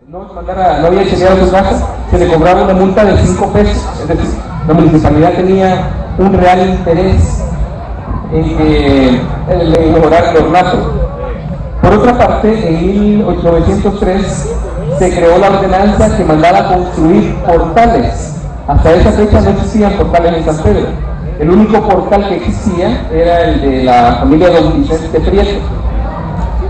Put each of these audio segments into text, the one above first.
no había chequeado su casa, se le cobraba una multa de 5 pesos. Es decir, la municipalidad tenía un real interés en mejorar el ornato. Por otra parte, en 1903 se creó la ordenanza que mandaba construir portales. Hasta esa fecha no existían portales en San Pedro. El único portal que existía era el de la familia Don Vicente Prieto.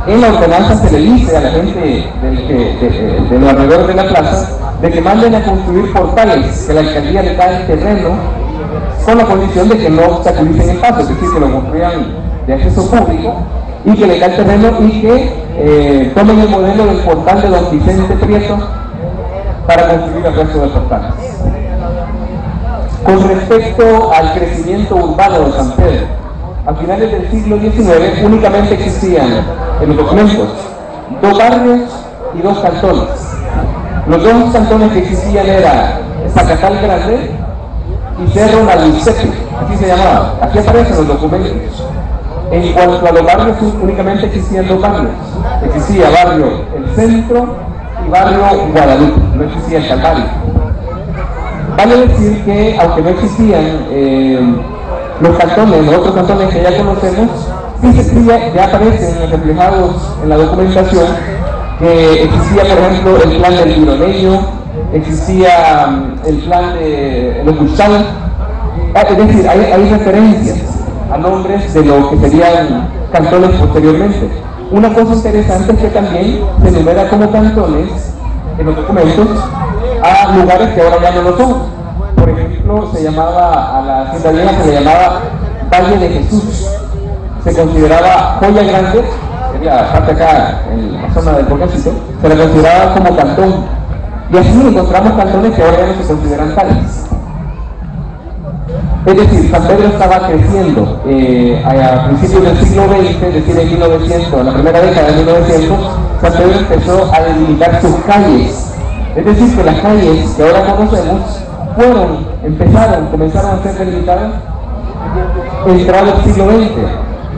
En la ordenanza se le dice a la gente de los alrededores de la plaza de que manden a construir portales, que la alcaldía le da el terreno con la condición de que no obstaculicen el paso, es decir, que lo construyan de acceso público y que le da el terreno y que tomen el modelo del portal de Don Vicente Prieto para construir el resto de portales. Con respecto al crecimiento urbano de San Pedro, a finales del siglo XIX únicamente existían en los documentos 2 barrios y 2 cantones. Los 2 cantones que existían eran Zacatal Grande y Cerro Naluisepe, así se llamaba, aquí aparecen los documentos. En cuanto a los barrios, únicamente existían 2 barrios. Existía barrio El Centro y barrio Guadalupe, no existía el Calvario. Vale decir que, aunque no existían los cantones, los otros cantones que ya conocemos, ya aparecen reflejados en la documentación que existía, por ejemplo, el plan del Gironeño, existía el plan de los Gustal, es decir, hay referencias a nombres de lo que serían cantones posteriormente. Una cosa interesante es que también se enumera como cantones en los documentos a lugares que ahora ya no lo son. Por ejemplo, se llamaba, a la hacienda vieja se le llamaba Valle de Jesús, se consideraba Joya Grande, que era parte acá en la zona del Volcancito, se le consideraba como cantón, y así encontramos cantones que ahora ya no se consideran tales. Es decir, San Pedro estaba creciendo a principios del siglo XX, es decir, en 1900, en la primera década de 1900, San Pedro empezó a delimitar sus calles. Es decir, que las calles que ahora conocemos comenzaron a ser delimitadas entrado el siglo XX.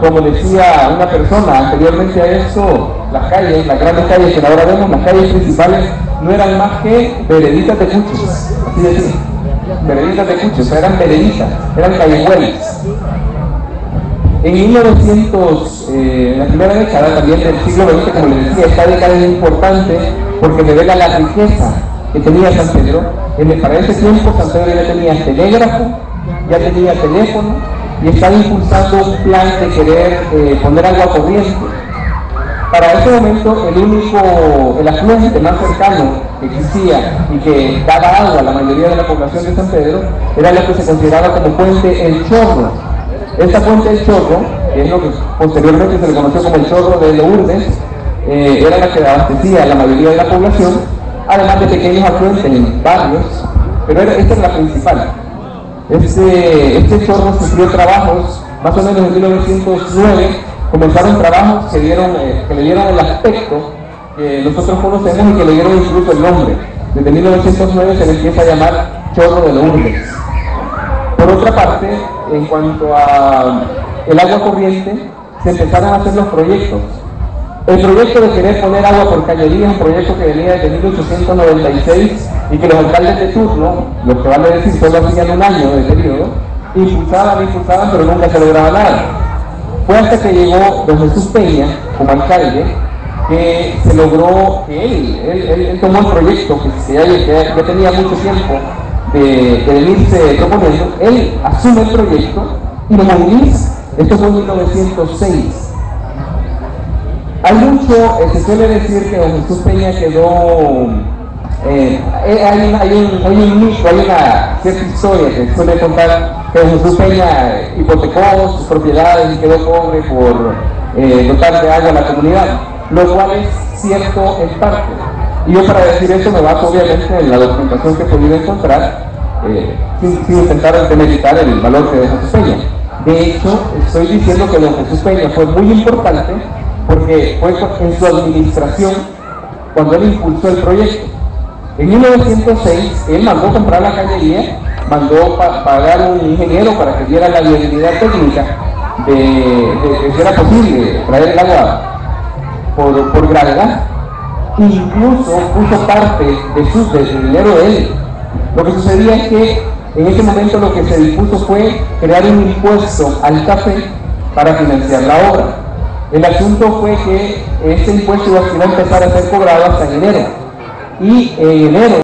Como decía una persona anteriormente a eso, las calles, las grandes calles que ahora vemos, las calles principales, no eran más que vereditas de cuchos, así decía, vereditas de cuchos, eran vereditas, eran callejuelas. En 1900, en la primera década también del siglo XX, como les decía, esta década es importante porque revela la riqueza que tenía San Pedro. Para ese tiempo San Pedro ya tenía telégrafo, ya tenía teléfono y estaba impulsando un plan de querer poner agua corriente. Para ese momento el afluente más cercano que existía y que daba agua a la mayoría de la población de San Pedro era lo que se consideraba como puente El Chorro. Esta puente El Chorro, que es lo que posteriormente se le conoció como el Chorro de Lourdes, era la que abastecía a la mayoría de la población, además de pequeños afluentes en barrios, pero esta es la principal. Este chorro sufrió trabajos, más o menos en 1909, comenzaron trabajos que le dieron el aspecto que nosotros conocemos y que le dieron incluso el nombre. Desde 1909 se le empieza a llamar Chorro de Lourdes. Por otra parte, en cuanto a el agua corriente, se empezaron a hacer los proyectos. El proyecto de querer poner agua por cañerías es un proyecto que venía desde 1896 y que los alcaldes de turno, los que vale decir solo hacían un año de periodo, impulsaban, pero nunca se lograba nada. Fue hasta que llegó don Jesús Peña como alcalde que se logró que él tomó el proyecto que ya tenía mucho tiempo de venirse proponiendo. Él asume el proyecto y lo moviliza. Esto fue en 1906. Se suele decir que don Jesús Peña quedó, hay un mito, hay una cierta historia que suele contar que don Jesús Peña hipotecó sus propiedades y quedó pobre por dotar de agua a la comunidad, lo cual es cierto en parte. Y yo para decir eso me baso obviamente en la documentación que he podido encontrar, sin intentar demeritar el valor de don Jesús Peña. De hecho, estoy diciendo que don Jesús Peña fue muy importante porque fue en su administración cuando él impulsó el proyecto. En 1906, él mandó comprar la cañería, mandó pagar un ingeniero para que diera la viabilidad técnica de que era posible traer el agua por gravedad. incluso puso parte del dinero de él. Lo que sucedía es que en ese momento lo que se dispuso fue crear un impuesto al café para financiar la obra. El asunto fue que ese impuesto iba a empezar a ser cobrado hasta en enero. Y en enero